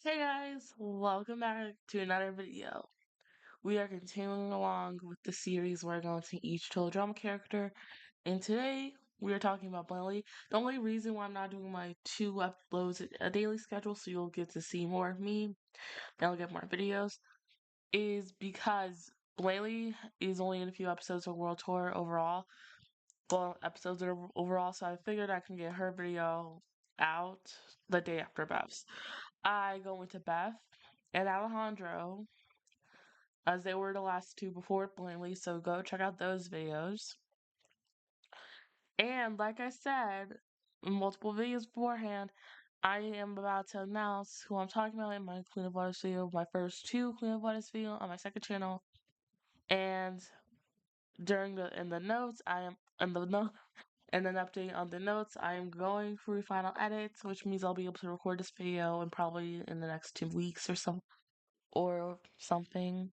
Hey guys, welcome back to another video. We are continuing along with the series where we're going to each teledrama character, and today we are talking about Blaineley. The only reason why I'm not doing my 2 uploads a daily schedule, so you'll get to see more of me and I'll get more videos, is because Blaineley is only in a few episodes of World Tour overall. Well, episodes are overall, so I figured I can get her video out the day after Beth's. I go into Beth and Alejandro, as they were the last two before Blaineley, so go check out those videos. And like I said in multiple videos beforehand, I am about to announce who I'm talking about in my Queen of Waters video, my first two Queen of Waters video on my second channel. And in the notes, I am in the note and then update on the notes. I am going through final edits, which means I'll be able to record this video in probably in the next 2 weeks or something.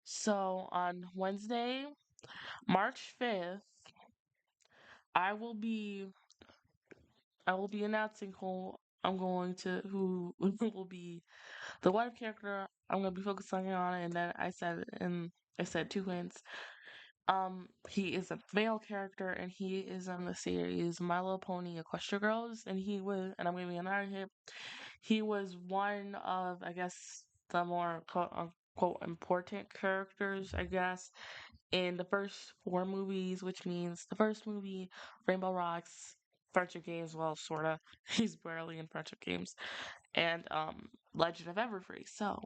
So on Wednesday, March 5th, I will be I will be announcing who will be the wife character I'm gonna be focusing on, and then I said two hints. He is a male character, and he is on the series My Little Pony Equestria Girls, and I'm giving another hint. He was one of, I guess, the more quote unquote important characters, I guess, in the first four movies, which means the first movie, Rainbow Rocks, Friendship Games, well, sorta. He's barely in Friendship Games, and Legend of Everfree. So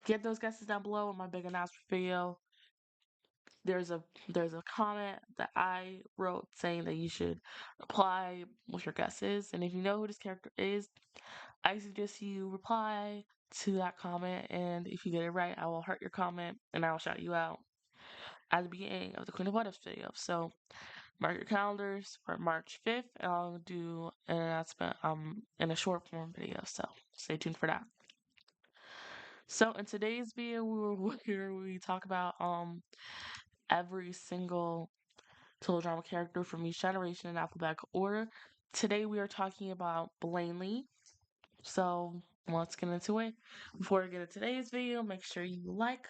get those guesses down below in my big announcement video. There's a there's a comment that I wrote saying that you should reply with your guesses, and if you know who this character is, I suggest you reply to that comment, and if you get it right, I will heart your comment and I will shout you out at the beginning of the Queen of What Ifs video. So mark your calendars for March 5th, and I'll do an announcement in a short form video. So stay tuned for that. So in today's video, we talk about every single teledrama character from each generation in alphabetical order. Today we are talking about Blaineley. So let's get into it. Before we get into today's video, make sure you like,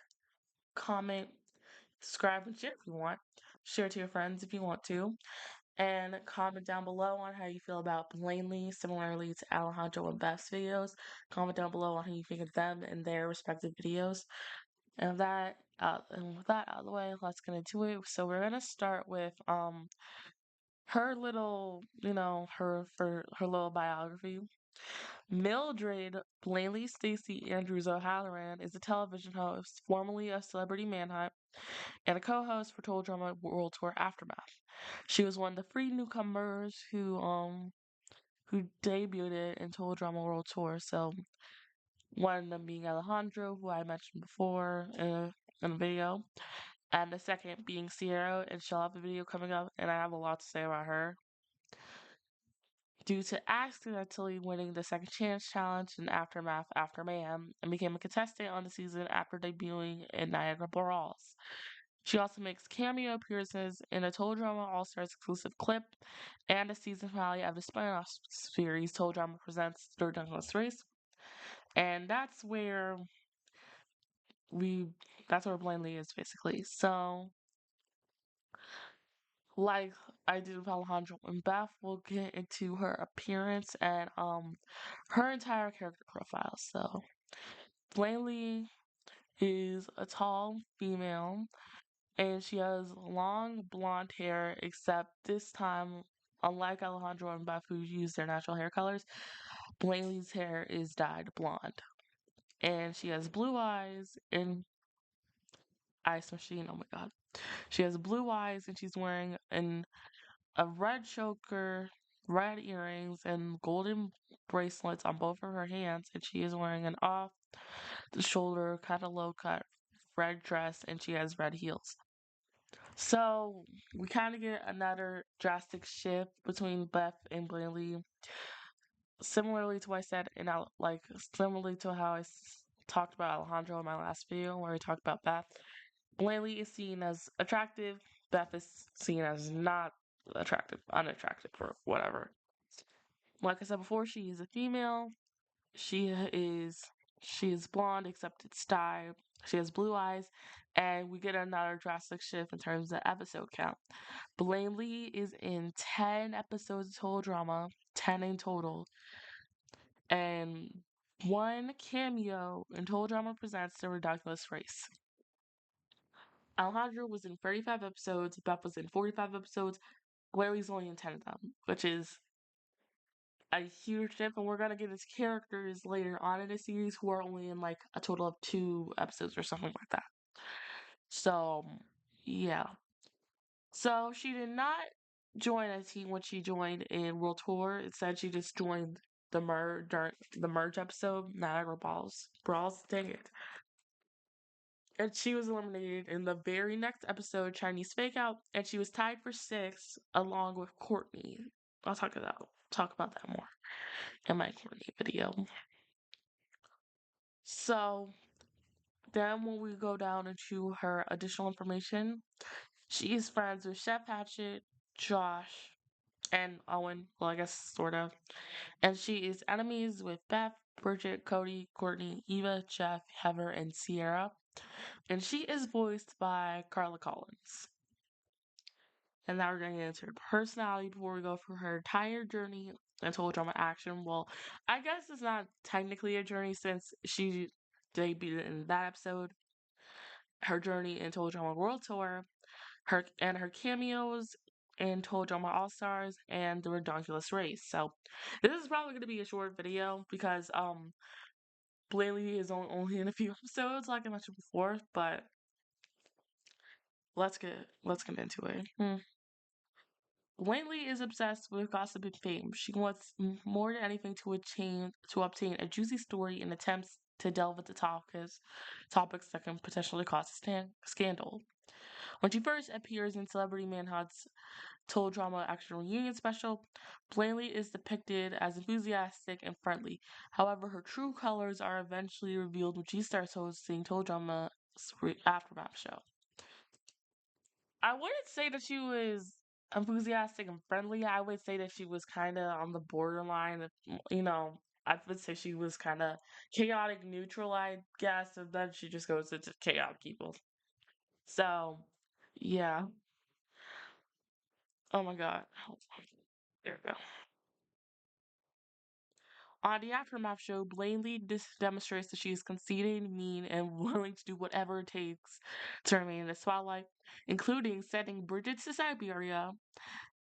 comment, subscribe, and share if you want. Share to your friends if you want to. And comment down below on how you feel about Blaineley, similarly to Alejandro and Beth's videos. Comment down below on how you think of them and their respective videos. And with that out of the way, let's get into it. So we're gonna start with her little, for her little biography. Mildred Blaineley Stacey Andrews O'Halloran is a television host, formerly of Celebrity Manhunt, and a co-host for Teledrama World Tour Aftermath. She was one of the three newcomers who debuted in Teledrama World Tour. So one of them being Alejandro, who I mentioned before in the video, and the second being Sierra, and she'll have a video coming up, and I have a lot to say about her. Due to accidentally winning the Second Chance Challenge in Aftermath After Mayhem, and became a contestant on the season after debuting in Niagara Brawls. She also makes cameo appearances in a Teledrama All-Stars exclusive clip and a season finale of the spin-off series Teledrama Presents Third Dunkless Race. And we that's where Blaineley is basically. So like I did with Alejandro and Beth, we'll get into her appearance and her entire character profile. So Blaineley is a tall female and she has long blonde hair, except this time, unlike Alejandro and Beth who use their natural hair colors, Blaineley's hair is dyed blonde. And she has blue eyes and Ice Machine, oh my god. She has blue eyes and she's wearing a red choker, red earrings, and golden bracelets on both of her hands, and she is wearing an off the shoulder, kind of low cut red dress, and she has red heels. So we kind of get another drastic shift between Beth and Blaineley, similarly to what I said similarly to how talked about Alejandro in my last video where we talked about Beth. Blaineley is seen as attractive. Beth is seen as not attractive, unattractive, or whatever. Like I said before, she is a female. She is she is blonde, except it's dyed. She has blue eyes, and we get another drastic shift in terms of episode count. Blaineley is in 10 episodes of total drama, 10 in total, and one cameo in Total Drama Presents The Ridiculous Race. Alejandro was in 35 episodes, Beth was in 45 episodes, Larry's only in 10 of them, which is a huge shift. And we're going to get his characters later on in the series who are only in like a total of 2 episodes or something like that. So, yeah. So she did not join a team when she joined in World Tour. Instead, she just joined the merge during the merge episode, Niagara Balls. Brawls, dang it. And she was eliminated in the very next episode, Chinese Fake Out, and she was tied for sixth along with Courtney. I'll talk about that more in my Courtney video. So then when we go down into her additional information, she is friends with Chef Hatchet, Josh, and Owen. Well, I guess sort of. And she is enemies with Beth, Bridget, Cody, Courtney, Eva, Jeff, Heather, and Sierra. And she is voiced by Carla Collins. And now we're going to get into her personality before we go through her entire journey and total drama action. Well, I guess it's not technically a journey since she debuted in that episode. Her journey in Total Drama World Tour, her cameos in Total Drama All Stars and the Redonkulous Race. So this is probably going to be a short video because Blaineley is only in a few episodes, like I mentioned before. But let's get into it. Blaineley is obsessed with gossip and fame. She wants more than anything to obtain a juicy story and attempts to delve into topics that can potentially cause a scandal. When she first appears in Celebrity Manhunt's Total Drama Action Reunion special, Blaineley is depicted as enthusiastic and friendly. However, her true colors are eventually revealed when she starts hosting Total Drama's Aftermath show. I wouldn't say that she was enthusiastic and friendly. I would say that she was kind of on the borderline of, I would say she was kind of chaotic neutral, I guess, and then she just goes into chaotic evil. So, yeah. Oh my God. Hold on. There we go. On the Aftermath show, Blaineley demonstrates that she is conceited, mean, and willing to do whatever it takes to remain in the spotlight, including sending Bridget to Siberia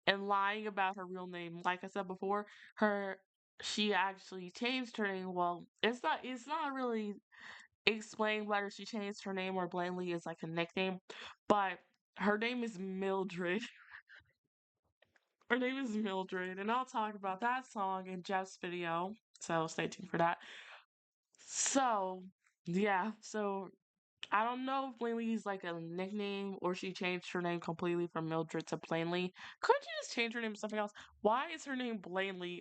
and lying about her real name. Like I said before, her she actually changed her name. Well, it's not really explained whether she changed her name or Blaineley is like a nickname, but her name is Mildred. Her name is Mildred, and I'll talk about that song in Jeff's video. So stay tuned for that. So yeah, so I don't know if Blaineley is like a nickname or she changed her name completely from Mildred to Blaineley. Couldn't you just change her name to something else? Why is her name Blaineley?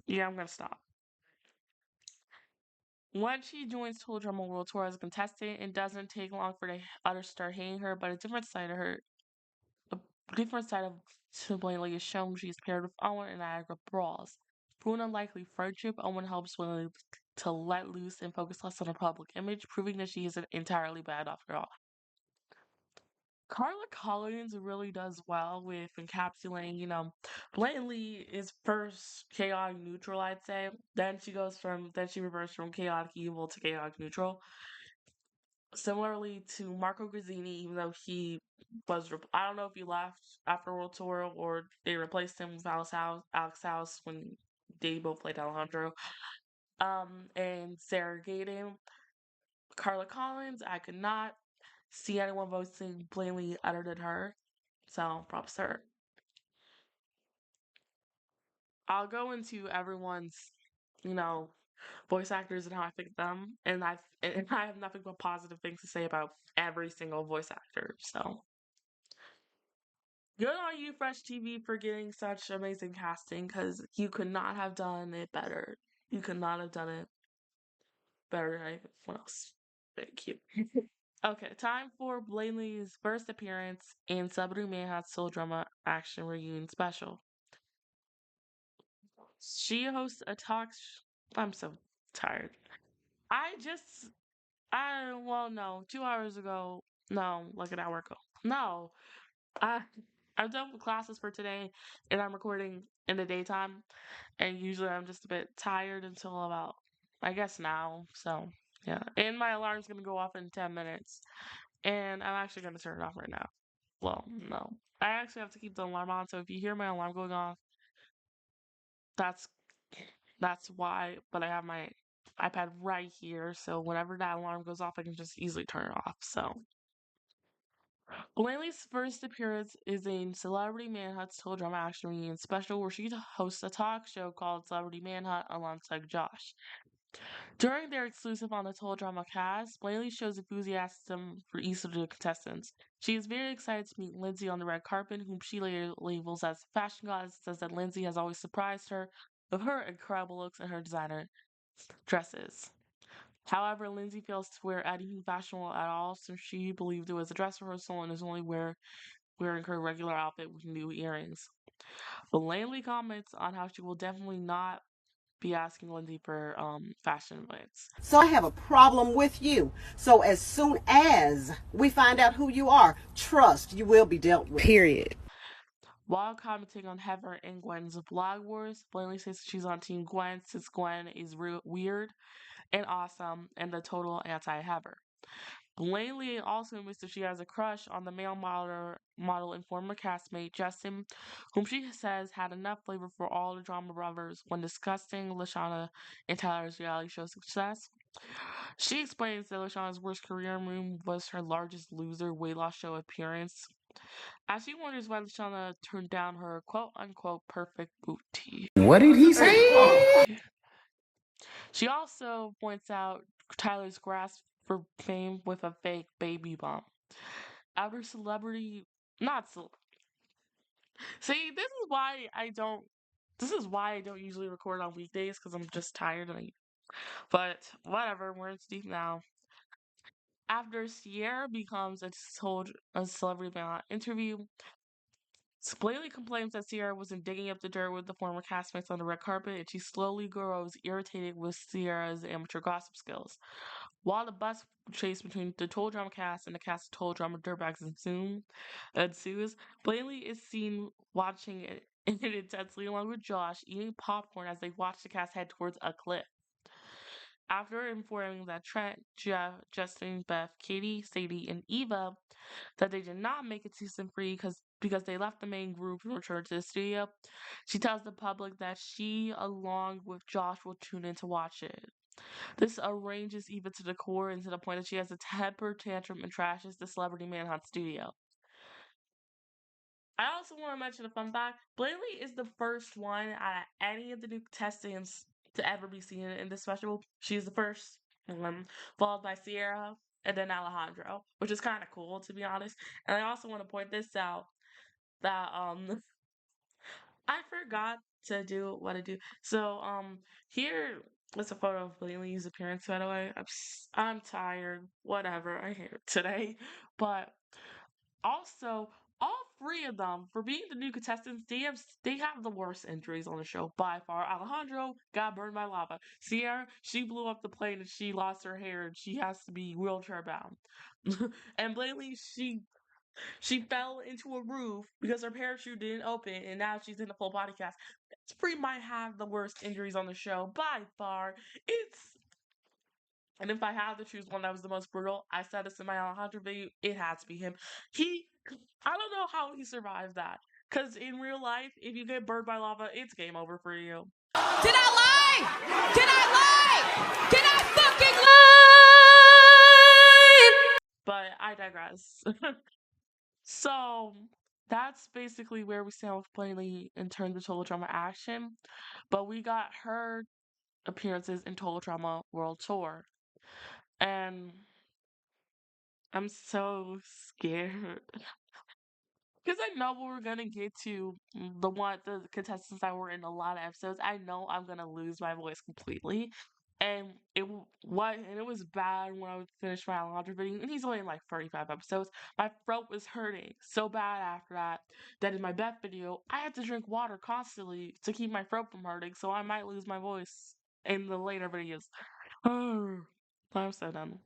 Yeah, I'm gonna stop. When she joins Total Drama World Tour as a contestant, it doesn't take long for the others to start hating her, but a different side of to Blaineley is shown when she's paired with Owen and Niagara Brawls. Through an unlikely friendship, Owen helps Blaineley to let loose and focus less on her public image, proving that she isn't entirely bad after all. Carla Collins really does well with encapsulating, Blaineley is first chaotic neutral, I'd say. Then she reverts from chaotic evil to chaotic neutral. Similarly to Marco Grazzini, even though I don't know if he left after World Tour or they replaced him with Alex House when they both played Alejandro. And Sarah Gaten, Carla Collins, I could not see anyone voicing Blaineley other than her. So props to her. I'll go into everyone's, you know, voice actors and how I think them, and I have nothing but positive things to say about every single voice actor. So good on you, Fresh TV, for getting such amazing casting because you could not have done it better. You could not have done it better than anyone else. Thank you. Okay, time for Blaineley's first appearance in Celebrity Mayhem's Soul Drama Action Reunion Special. She hosts a I'm so tired. I just, well, no, 2 hours ago. No, like an hour ago. No, I, I'm done with classes for today, and I'm recording in the daytime. And usually I'm just a bit tired until about, I guess now. So, yeah. And my alarm's gonna go off in 10 minutes. And I'm actually gonna turn it off right now. Well, no. I actually have to keep the alarm on, so if you hear my alarm going off, that's that's why. But I have my iPad right here, so whenever that alarm goes off, I can just easily turn it off. So Blaineley's first appearance is in Celebrity Manhunt's Total Drama Action Reunion special, where she hosts a talk show called Celebrity Manhunt alongside Josh. During their exclusive on the Total Drama cast, Blaineley shows enthusiasm for each of the contestants. She is very excited to meet Lindsay on the red carpet, whom she later labels as fashion goddess, says that Lindsay has always surprised her with her incredible looks and her designer dresses. However, Lindsay fails to wear anything fashionable at all since she believed it was a dress rehearsal and is only wearing her regular outfit with new earrings. Blaineley comments on how she will definitely not be asking Lindsay for fashion advice. So I have a problem with you. So as soon as we find out who you are, trust you will be dealt with. Period. While commenting on Heather and Gwen's blog wars, Blaineley says she's on Team Gwen since Gwen is weird and awesome and the total anti-Heather. Blaineley also admits that she has a crush on the male model and former castmate Justin, whom she says had enough flavor for all the drama brothers when discussing Lashana and Tyler's reality show success. She explains that Lashana's worst career move was her largest loser weight loss show appearance, as she wonders why Lashana turned down her quote unquote perfect booty. What did he say? She also points out Tyler's grasp for fame with a fake baby bump. After celebrity, not ce- see, this is why I don't usually record on weekdays because I'm just tired but whatever, we're in deep now. After Sierra becomes a celebrity interview, Blaineley complains that Sierra wasn't digging up the dirt with the former castmates on the red carpet, and she slowly grows irritated with Sierra's amateur gossip skills. While the bus chase between the Total Drama cast and the cast of Total Drama Dirtbags ensues, Blaineley is seen watching it intensely along with Josh, eating popcorn as they watch the cast head towards a cliff. After informing that Trent, Jeff, Justin, Beth, Katie, Sadie, and Eva that they did not make it season 3 because they left the main group and returned to the studio, she tells the public that she, along with Josh, will tune in to watch it. This arranges Eva to the core and to the point that she has a temper tantrum and trashes the Celebrity Manhunt studio. I also want to mention a fun fact. Blaineley is the first one out of any of the new contestants to ever be seen in this special. She's the first one, followed by Sierra and then Alejandro, which is kind of cool, to be honest. And I also want to point this out that I forgot to do what I do. So here is a photo of Blaineley's appearance. By the way, I'm tired. Whatever. I hate it today, but also, all three of them, for being the new contestants, they have the worst injuries on the show by far. Alejandro got burned by lava. Sierra, she blew up the plane and she lost her hair and she has to be wheelchair bound. And Blaineley, she fell into a roof because her parachute didn't open and now she's in a full body cast. Spree might have the worst injuries on the show by far. And if I had to choose one that was the most brutal, I said this in my Alejandro video, it had to be him. I don't know how he survived that. Because in real life, if you get burned by lava, it's game over for you. Did I lie? Did I lie? Did I fucking lie? But I digress. So, that's basically where we stand with Blaineley in terms of Total Drama action. But we got her appearances in Total Drama World Tour. And I'm so scared. Because I know we're gonna get to the contestants that were in a lot of episodes. I know I'm gonna lose my voice completely. And it was bad when I would finish my laundry video, and he's only in like 35 episodes. My throat was hurting so bad after that in my Beth video, I had to drink water constantly to keep my throat from hurting, so I might lose my voice in the later videos. I'm so done.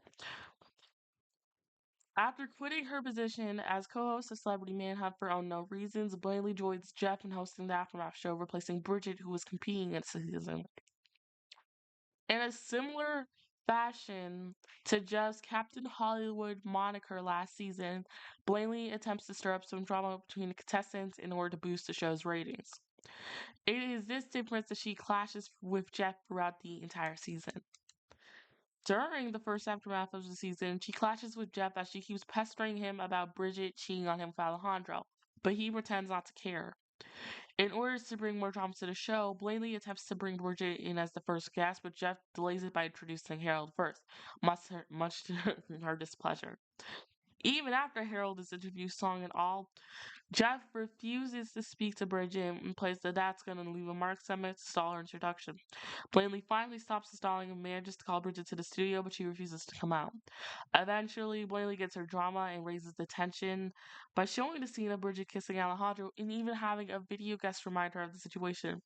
After quitting her position as co-host of Celebrity Manhunt for unknown reasons, Blaineley joins Jeff in hosting the Aftermath show, replacing Bridget, who was competing in the season. In a similar fashion to Jeff's Captain Hollywood moniker last season, Blaineley attempts to stir up some drama between the contestants in order to boost the show's ratings. It is this difference that she clashes with Jeff throughout the entire season. During the first aftermath of the season, she clashes with Jeff as she keeps pestering him about Bridget cheating on him with Alejandro, but he pretends not to care. In order to bring more drama to the show, Blaineley attempts to bring Bridget in as the first guest, but Jeff delays it by introducing Harold first, much to her displeasure. Even after Harold is introduced, song and all, Jeff refuses to speak to Bridget and plays the "that's gonna leave a mark" segment to stall her introduction. Blaineley finally stops the stalling and manages to call Bridget to the studio, but she refuses to come out. Eventually, Blaineley gets her drama and raises the tension by showing the scene of Bridget kissing Alejandro and even having a video guest remind her of the situation.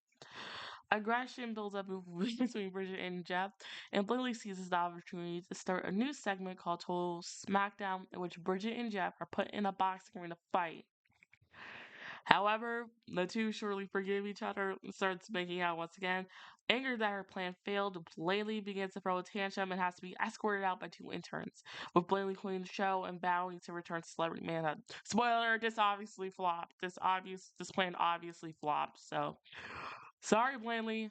Aggression builds up between Bridget and Jeff, and Blaineley seizes the opportunity to start a new segment called Total Smackdown, in which Bridget and Jeff are put in a boxing ring to fight. However, the two shortly forgive each other and starts making out once again. Angered that her plan failed, Blaineley begins to throw a tantrum and has to be escorted out by two interns, with Blaineley quitting the show and vowing to return to Celebrity Manhunt. Spoiler, this obviously flopped. This plan obviously flopped, so sorry, Blaineley.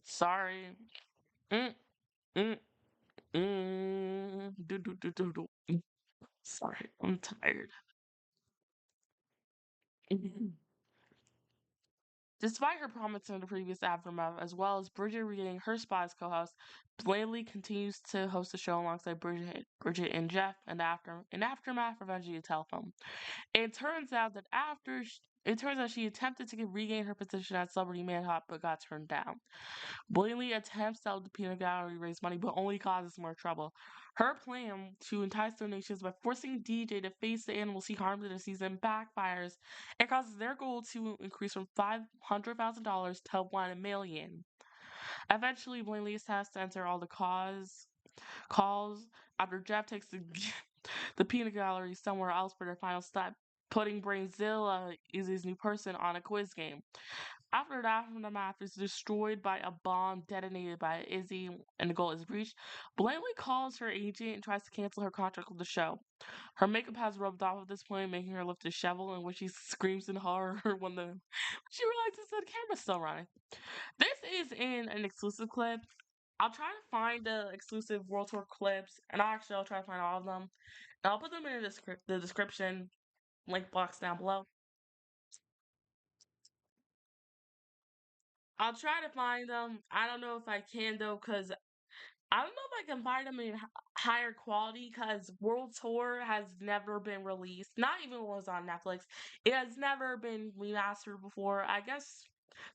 Sorry. Mm, mm, do. Sorry, I'm tired. Despite her promise in the previous aftermath, as well as Bridget regaining her spot as co-host, Blaineley continues to host the show alongside Bridget and Jeff, and in aftermath of Veggie Telephone. It turns out she attempted to regain her position at Celebrity Manhunt, but got turned down. Blaineley attempts to help the peanut gallery raise money, but only causes more trouble. Her plan to entice donations by forcing DJ to face the animals he harmed in the season backfires and causes their goal to increase from $500,000 to $1 million. Eventually, Blainley has to enter all the calls after Jeff takes the peanut gallery somewhere else for their final step, putting Brainzilla is his new person on a quiz game. After the aftermath is destroyed by a bomb detonated by Izzy and the goal is reached, Blaineley calls her agent and tries to cancel her contract with the show. Her makeup has rubbed off at this point, making her look disheveled, in which she screams in horror when she realizes that the camera's still running. This is in an exclusive clip. I'll try to find the exclusive World Tour clips, and I'll try to find all of them. And I'll put them in the description link box down below. I'll try to find them. I don't know if I can though, because I don't know if I can find them in higher quality. Because World Tour has never been released. Not even when it was on Netflix. It has never been remastered before. I guess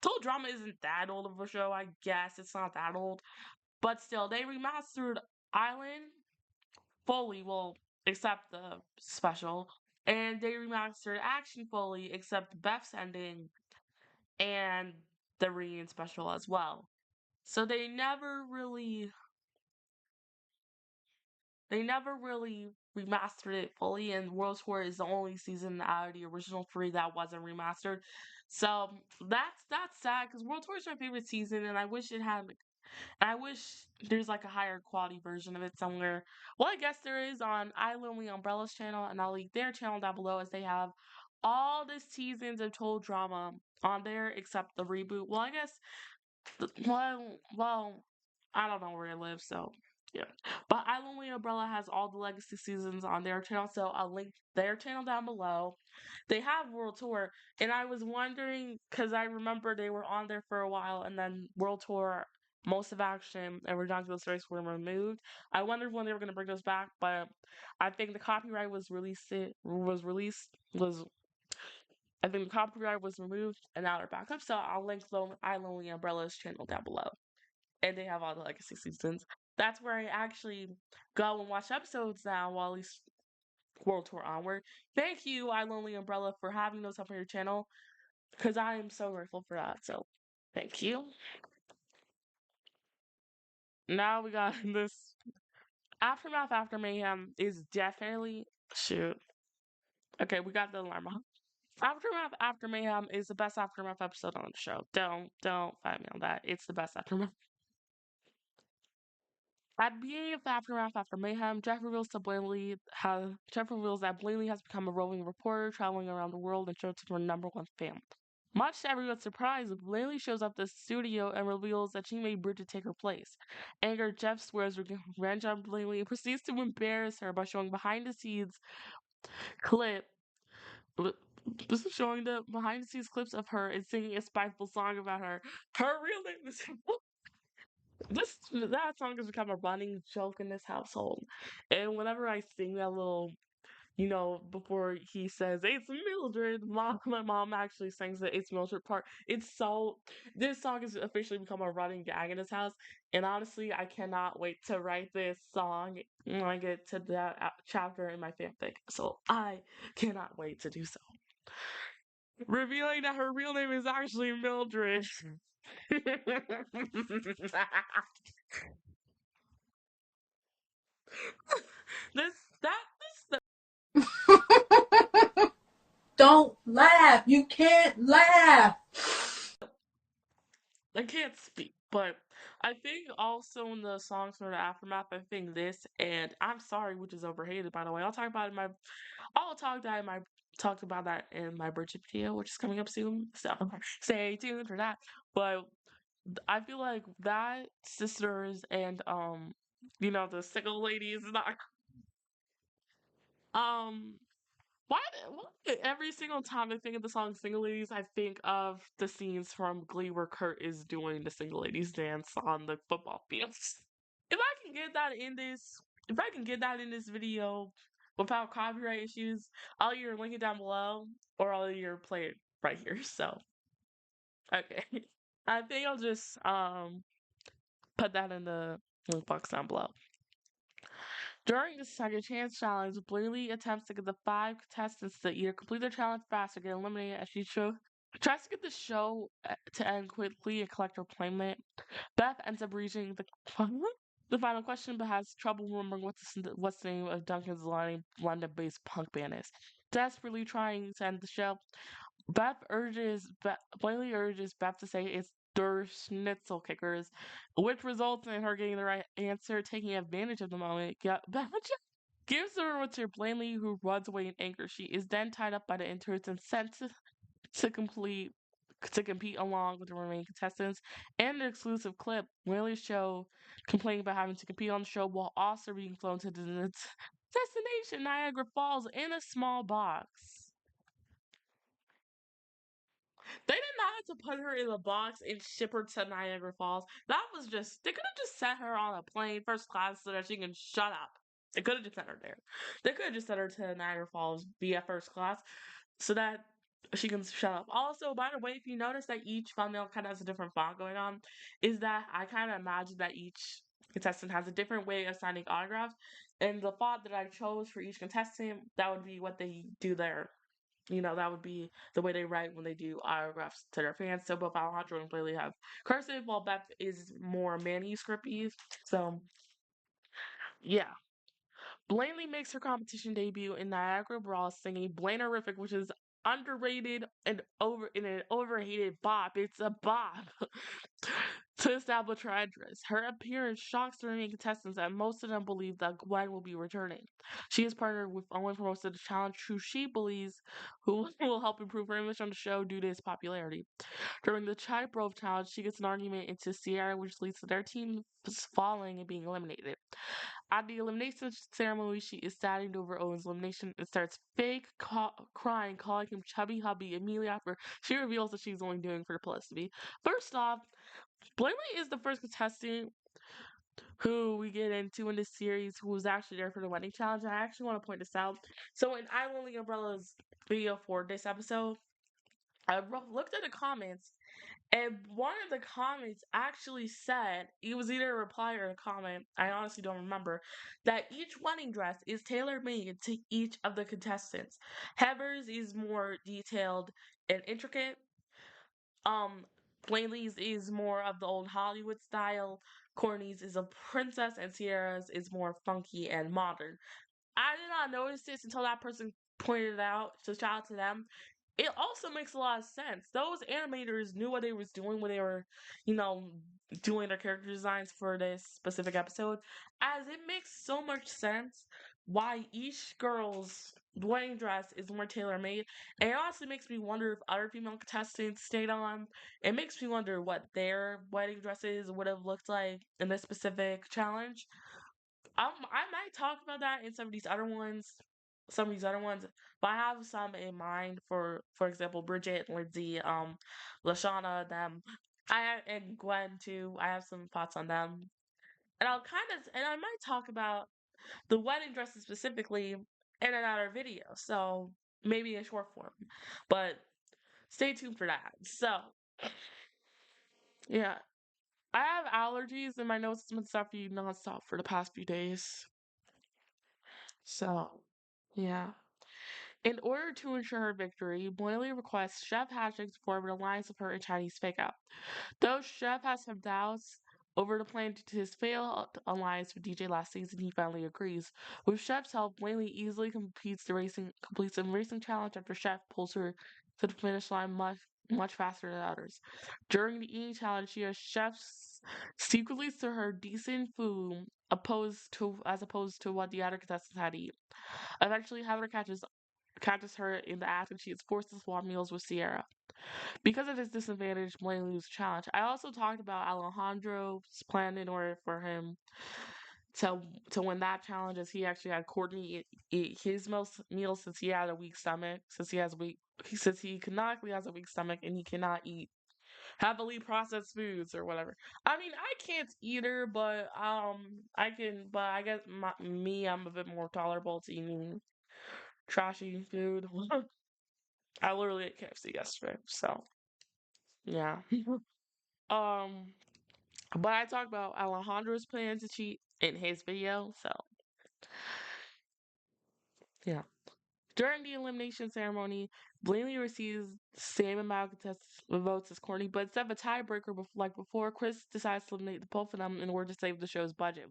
Total Drama isn't that old of a show. I guess it's not that old, but still, they remastered Island fully. Well, except the special, and they remastered Action fully, except Beth's ending and the reunion special as well. So they never really remastered it fully, and World Tour is the only season out of the original three that wasn't remastered. So that's sad because World Tour is my favorite season, and I wish there's like a higher quality version of it somewhere. Well, I guess there is on I Lonely Umbrella's channel, and I'll link their channel down below as they have all the seasons of Total Drama on there except the reboot. Well, I guess well, I don't know where I live, so yeah. But I Lonely Umbrella has all the legacy seasons on their channel, so I'll link their channel down below. They have World Tour, and I was wondering because I remember they were on there for a while, and then World Tour, Most of Action, and Ridiculous Race were removed. I wondered when they were going to bring those back, but I think the copyright was released. Was I think the copyright was removed, and now they're back up. So I'll link I Lonely Umbrella's channel down below. and they have all the legacy seasons. That's where I actually go and watch episodes now, while at least World Tour onward. Thank you, I Lonely Umbrella, for having those up on your channel, because I am so grateful for that. So, thank you. Now we got this Aftermath After Mayhem is definitely shoot. Okay, we got the alarm off. Aftermath After Mayhem is the best Aftermath episode on the show. Don't fight me on that. It's the best Aftermath. At the beginning of the Aftermath After Mayhem, Jeff reveals that Blaineley has become a roving reporter, traveling around the world and shows her #1 fan. Much to everyone's surprise, Blaineley shows up at the studio and reveals that she made Bridget take her place. Angered, Jeff swears revenge on Blaineley and proceeds to embarrass her by showing behind-the-scenes clip. This is showing the behind-the-scenes clips of her and singing a spiteful song about her. Her real name is that song has become a running joke in this household. And whenever I sing that little, before he says it's Mildred, my mom actually sings the it's Mildred part. This song has officially become a running gag in this house. And honestly, I cannot wait to write this song when I get to that chapter in my fanfic. So I cannot wait to do so. Revealing that her real name is actually Mildred. this Don't laugh. You can't laugh. I can't speak, but I think also in the songs for the Aftermath, I think this and I'm Sorry, which is overhated, by the way. I'll talk about that in my Bridget video, which is coming up soon. So stay tuned for that. But I feel like that sisters and the single ladies not um why every single time I think of the song Single Ladies, I think of the scenes from Glee where Kurt is doing the Single Ladies dance on the football fields. If I can get that in this video without copyright issues, I'll either link it down below or I'll either play it right here. So okay. I think I'll just put that in the link box down below. During the second chance challenge, Blaineley attempts to get the 5 contestants to either complete their challenge fast or get eliminated as she tries to get the show to end quickly and collect her payment. Beth ends up reaching the final question, but has trouble remembering what's the name of Duncan's London-based punk band is. Desperately trying to end the show, Blaineley urges Beth to say it's Der Schnitzel Kickers, which results in her getting the right answer, taking advantage of the moment. Beth gives the remote to Blaineley, who runs away in anger. She is then tied up by the interns and sent to compete along with the remaining contestants. And an exclusive clip, Blaineley's show complaining about having to compete on the show while also being flown to the destination, Niagara Falls, in a small box. They did not have to put her in a box and ship her to Niagara Falls. They could have just sent her on a plane, first class, so that she can shut up. They could have just sent her there. They could have just sent her to Niagara Falls via first class, so that she can shut up. Also, by the way, if you notice that each thumbnail kind of has a different font going on, is that I kind of imagine that each contestant has a different way of signing autographs, and the font that I chose for each contestant, that would be what they do there. That would be the way they write when they do autographs to their fans. So both Alejandro and Blaineley have cursive, while Beth is more manuscript-y. So, yeah. Blaineley makes her competition debut in Niagara Brawl singing Blainerific, which is underrated and an overhated bop. It's a bop. To establish her address. Her appearance shocks the remaining contestants, and most of them believe that Gwen will be returning. She is partnered with Owen for most of the challenge, who she believes who will help improve her image on the show due to its popularity. During the Chiprove challenge, she gets an argument into Sierra, which leads to their team falling and being eliminated. At the elimination ceremony, she is saddened over Owen's elimination and starts fake crying, calling him chubby hubby immediately after she reveals that she's only doing for publicity. First off, Blaineley is the first contestant who we get into in this series who was actually there for the wedding challenge. I actually want to point this out. So in I Lonely Umbrella's video for this episode, I looked at the comments, And one of the comments actually said, it was either a reply or a comment, I honestly don't remember, that each wedding dress is tailor made to each of the contestants. Heather's is more detailed and intricate. Um, Blainey's is more of the old Hollywood style. Courtney's is a princess, and Sierra's is more funky and modern. I did not notice this until that person pointed it out. So shout out to them. It also makes a lot of sense. Those animators knew what they was doing when they were, you know, doing their character designs for this specific episode. As it makes so much sense why each girl's wedding dress is more tailor made. And it also makes me wonder if other female contestants stayed on. It makes me wonder what their wedding dresses would have looked like in this specific challenge. I might talk about that in some of these other ones, but I have some in mind for example, Bridget, Lindsay, Lashana, them. And Gwen too. I have some thoughts on them, and I might talk about the wedding dresses specifically in another video. So maybe a short form, but stay tuned for that. So yeah, I have allergies, and my nose has been stuffy nonstop for the past few days. So yeah. In order to ensure her victory, Blaineley requests Chef Hatching to form an alliance with her and Chinese Fake Out. Though Chef has some doubts over the plan due to his failed alliance with DJ last season, he finally agrees. With Chef's help, Blaineley easily completes the racing challenge after Chef pulls her to the finish line much faster than others. During the eating challenge, she has chefs secretly serve her decent food as opposed to what the other contestants had to eat. Eventually, Heather catches her in the act and she is forced to swap meals with Sierra. Because of his disadvantage, Blaine loses the challenge. I also talked about Alejandro's plan in order for him to to win that challenge, as he actually had Courtney eat his most meals since he had a weak stomach, since he canonically has a weak stomach and he cannot eat heavily processed foods or whatever. I mean, I can't either, but I guess I'm a bit more tolerable to eating trashy food. I literally ate KFC yesterday, so yeah. um, but I talked about Alejandro's plan to cheat in his video, so yeah. During the elimination ceremony, Blainey receives the same amount of votes as Courtney, but instead of a tiebreaker, like before, Chris decides to eliminate the both of them in order to save the show's budget.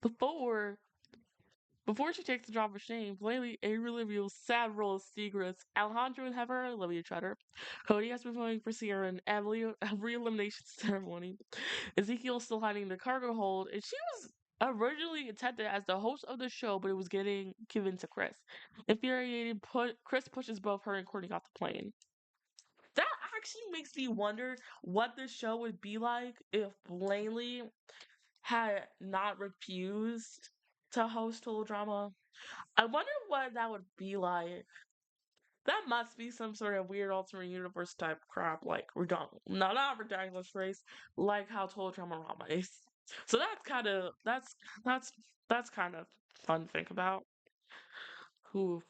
Before Before she takes the drop of shame, Blainey angrily reveals sad role secrets. Alejandro and Heather love each other. Cody has been voting for Sierra in every elimination ceremony. Ezekiel's still hiding the cargo hold, and she was originally intended as the host of the show, but it was getting given to Chris. Infuriated, Chris pushes both her and Courtney off the plane. That actually makes me wonder what the show would be like if Blainey had not refused to host Total Drama. I wonder what that would be like. That must be some sort of weird alternate universe type crap, like no, not ridiculous race, like how Total Drama Rama is. So that's that's kind of fun to think about. Who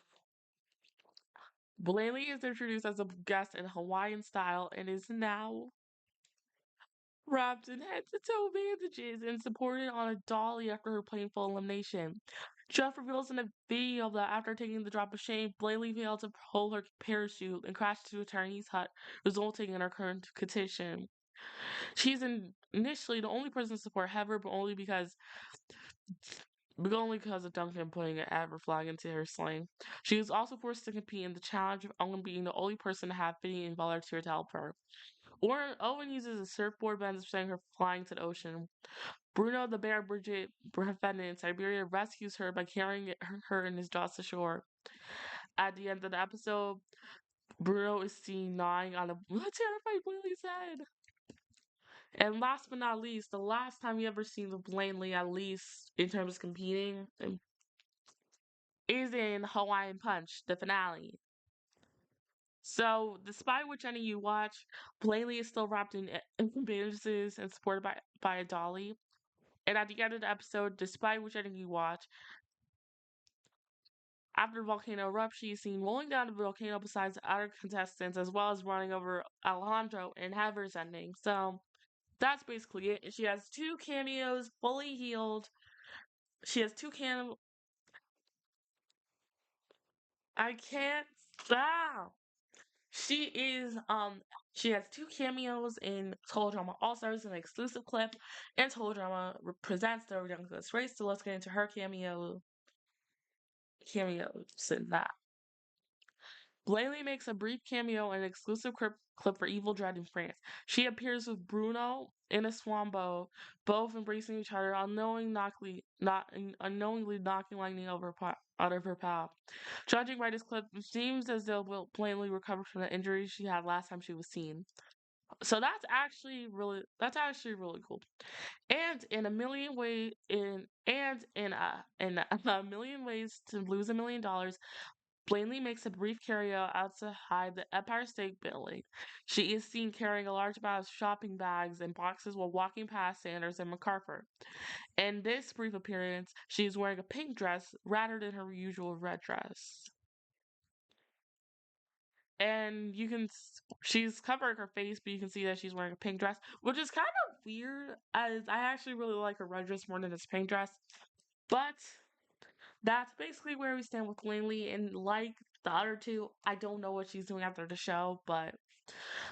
Blainey is introduced as a guest in Hawaiian style and is now wrapped in head to toe bandages and supported on a dolly after her painful elimination. Jeff reveals in a video that after taking the drop of shame, Blainey failed to pull her parachute and crashed into a Chinese hut, resulting in her current condition. She's initially the only person to support Heather, but only because of Duncan putting an advert flag into her sling. She was also forced to compete in the challenge of only being the only person to have Finny and volunteer to help her. Owen uses a surfboard by saying her flying to the ocean. Bruno, the bear Bridget defendant in Siberia, rescues her by carrying her in his jaws to shore. At the end of the episode, Bruno is seen gnawing on a terrified Blainey's head. And last but not least, the last time you ever seen the Blainey, at least in terms of competing, is in Hawaiian Punch, the finale. So, despite which ending you watch, Blainey is still wrapped in bandages and supported by a dolly. And at the end of the episode, despite which ending you watch, after the volcano erupts, she is seen rolling down the volcano besides the other contestants, as well as running over Alejandro in Heather's ending. So that's basically it. She has two cameos, fully healed. She has two cam. I can't stop. She is she has two cameos in Total Drama All Stars, an exclusive clip, and Total Drama presents the Youngest Race. So let's get into her cameos in that. Blaineley makes a brief cameo in an exclusive clip for Evil Dread in France. She appears with Bruno in a swan boat, both embracing each other, unknowingly knocking lightning out of her path. Judging by this clip, it seems as though Blaineley recovered from the injuries she had last time she was seen. So that's actually really cool. And in a million ways, in a million ways to lose $1 million, Blaineley makes a brief cameo outside the Empire State Building. She is seen carrying a large amount of shopping bags and boxes while walking past Sanders and MacArthur. In this brief appearance, she is wearing a pink dress rather than her usual red dress. And she's covering her face, but you can see that she's wearing a pink dress, which is kind of weird, as I actually really like her red dress more than this pink dress. But that's basically where we stand with Langley, and like the other two, I don't know what she's doing after the show, but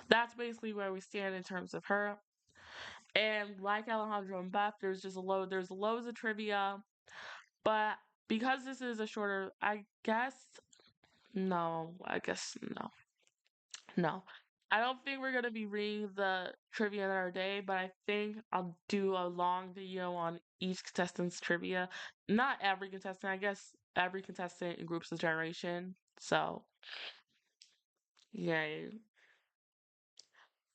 that's basically where we stand in terms of her. And like Alejandro and Beth, there's loads of trivia, but because this is a shorter, I guess no. No. I don't think we're gonna be reading the trivia in our day, but I think I'll do a long video on each contestant's trivia. Not every contestant, I guess every contestant in Groups of Generation. So, yay.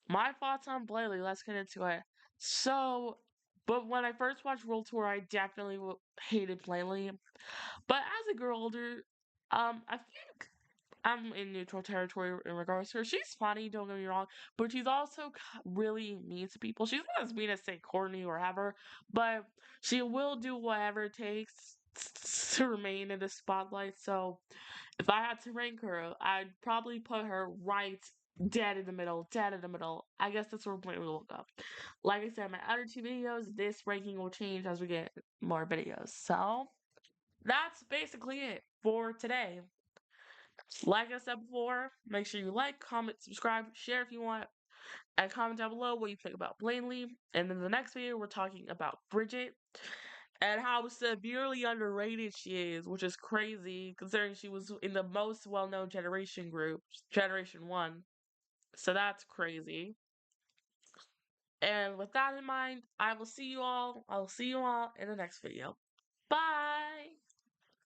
My thoughts on Blaineley, let's get into it. So, but when I first watched World Tour, I definitely hated Blaineley. But as I grew older, I think I'm in neutral territory in regards to her. She's funny, don't get me wrong, but she's also really mean to people. She's not as mean as, say, Courtney or ever, but she will do whatever it takes to remain in the spotlight. So if I had to rank her, I'd probably put her right dead in the middle, dead in the middle. I guess that's where Blaine will go. Like I said, my other two videos, this ranking will change as we get more videos. So that's basically it for today. Like I said before, make sure you like, comment, subscribe, share if you want, and comment down below what you think about Blaineley. And in the next video, we're talking about Bridget and how severely underrated she is, which is crazy considering she was in the most well-known generation group, Generation 1. So that's crazy. And with that in mind, I'll see you all in the next video. Bye!